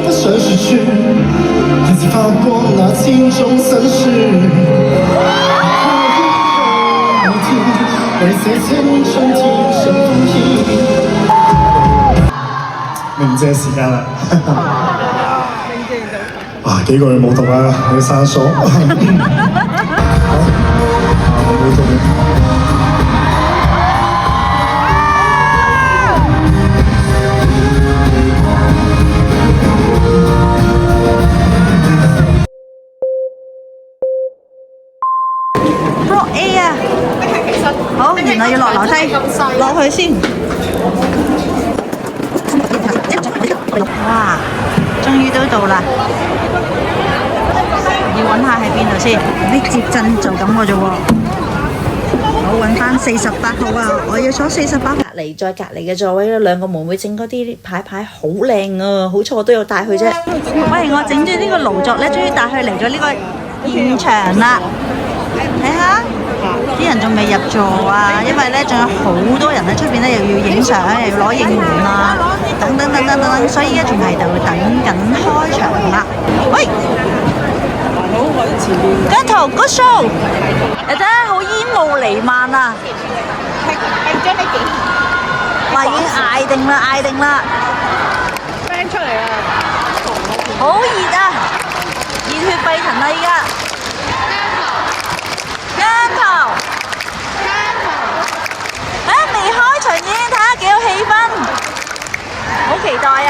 不想失去，但才发过那心中曾是。為這青春天上風險。明姐時間啦，啊幾個月冇讀啦，要生疏。冇讀。Block A 啊！好，原來要落樓梯，落去先。哇！終於都到啦，要揾下喺邊度先。啲接陣就咁嘅啫喎。我揾翻48號啊！我要坐48。再隔離嘅座位咧，兩個妹妹整嗰啲牌好靚啊！好彩我都有帶佢啫。喂，我整咗呢個勞作咧，終於帶佢嚟咗呢個現場啦。睇下。啲人仲未入座啊，因為咧仲有好多人喺出邊咧，又要影相，又要攞應援啊，等等，所以而家仲喺度等緊開場啦。喂，好，我喺前面。姜濤 good show， 有真係好煙霧瀰漫啊！係將你幾？哇，已經嗌定啦 ，band 出嚟啊！好熱啊，熱血沸騰啦而家。未開場已經睇下幾有氣氛，好期待啊！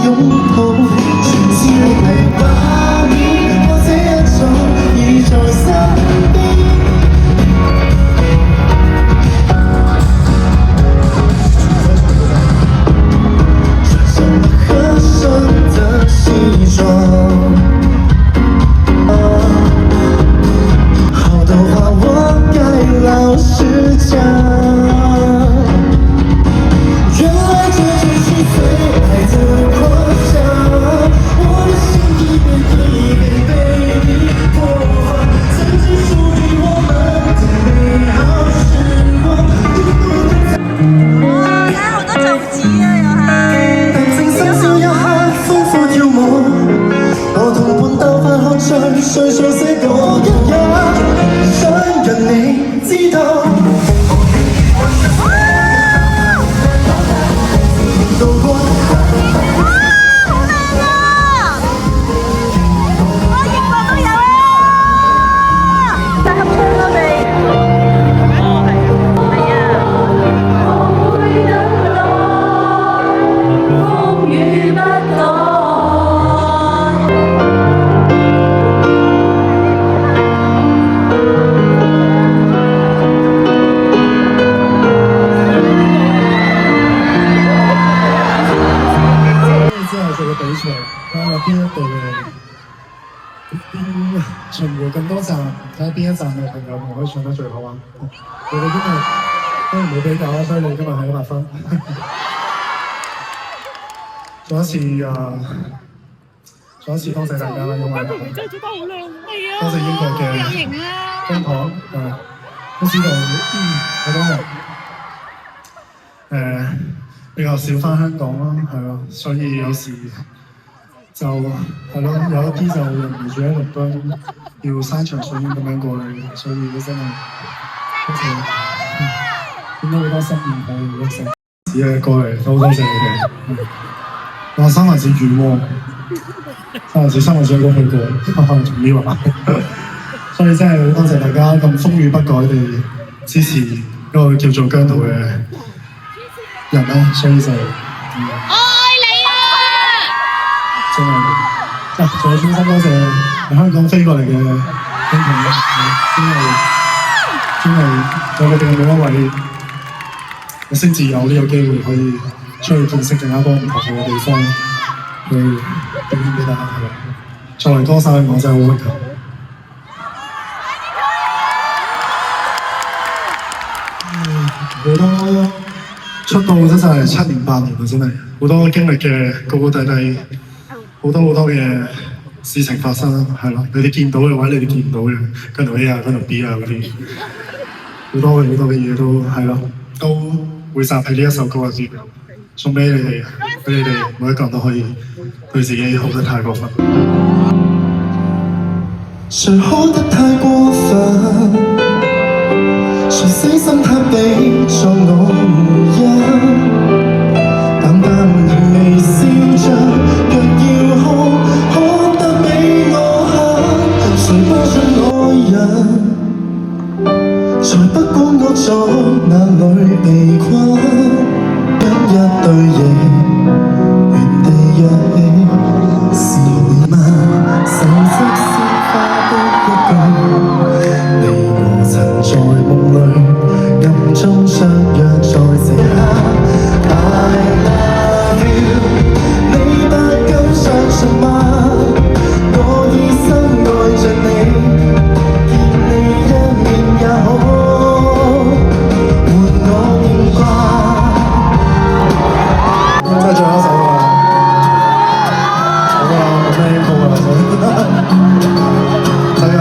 擁抱，全知你畫面，或這一種已在身邊。合身的西装，好多话我该老实讲。原来这就是最爱的过程，我的心一遍一遍被你破坏，曾经属于我们的美好时光。哇！睇好多造紙啊，又係。深宵一刻，豐富跳舞，我同伴鬥快喝醉，誰做這個人也想讓你知道。路過，好靚啊！我英國都有啊！大合唱我哋。哦，係啊。之後做個比賽，睇下邊一隊邊巡迴咁多站，睇下邊一站嘅朋友可以唱得最好啊！我哋今日當然冇比較啦，所以你今日係100分。再一次多謝大家啦，因為真係做得好靚，係啊！多謝英國嘅有型啊！公帑都知道好多人比較少翻香港啦，係咯，所以有時就係咯，有一啲就忍唔住喺倫敦要山長水遠咁樣過嚟，所以真係好似見到好多新面孔一成子嘅過嚟，都好多謝你哋。哇！三文治軟喎，三文治我去過，仲要啊！所以真係好多謝大家咁風雨不改地支持嗰個叫做姜濤嘅人啦，所以就愛你啊！真係，仲有衷心多謝香港飛過嚟嘅兄弟啦，真係有你哋每一位，我先至有呢個機會可以出去見識更加多唔同嘅地方，去表演俾大家睇。作為歌手，我真係好榮幸。好多出道真係7年8年啦，真係好多經歷嘅高高低低，好多嘅事情發生，係咯，你哋見到嘅或者你哋見唔到嘅，跟住 A 啊，跟住 B 啊嗰啲，好多嘅嘢都係咯，都會集喺呢一首歌入邊，送俾你哋，俾你哋每一個人都可以對自己好得太過分。誰好得太過分？誰死心塌地作我回音？淡淡然微笑着，若要哭得比我狠，誰不准愛人？才不管我在哪裏被困，因一對翼，原地躍起，是你嗎？神跡鮮花的一句，你我曾在夢裏暗中相約，在這刻 I love you， 你不敢相信嗎？我一生愛着你，見你一面也好，換我念掛。真係最後一首啦，好啦，冇咩歌啦，睇下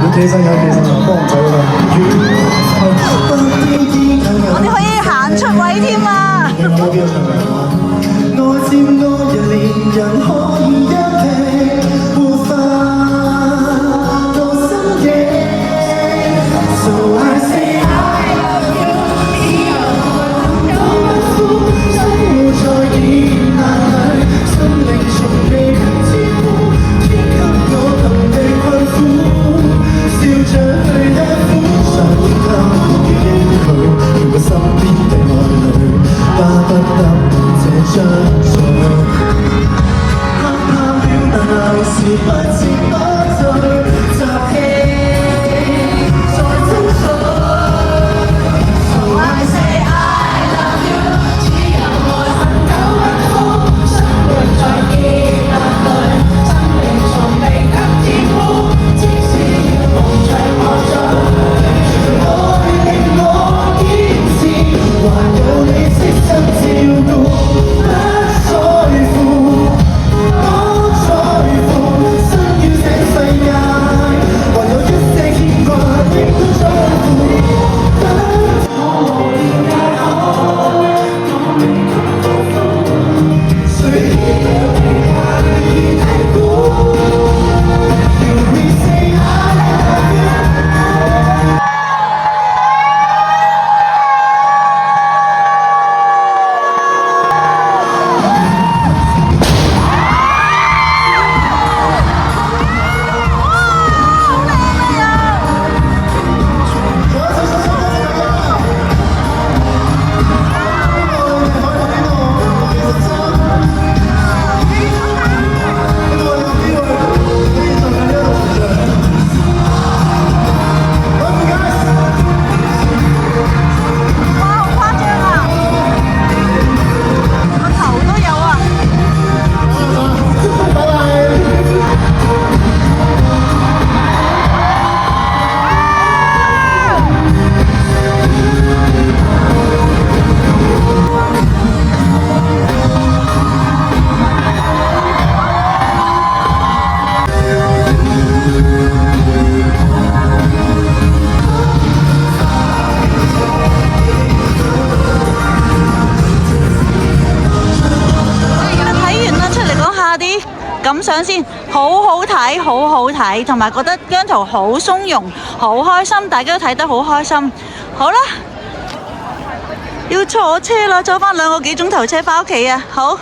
要企身有企身啊，幫唔走啦。我哋可以行出位添啊！你講到邊個唱嘅？愛漸愛人，連人可以一起活化到深夜。So I say I love you， 以後都不負，生活在熱鬧裏，生命從未知苦，天給我同地困苦，笑着去吃苦，常見他要應許，叫個身邊的愛侶巴不得這張嘴。相先，好好睇，好好睇，同埋覺得姜濤好鬆容，好開心，大家都睇得好開心。好啦，要坐車啦，坐返2個幾鐘頭車返屋企啊！好。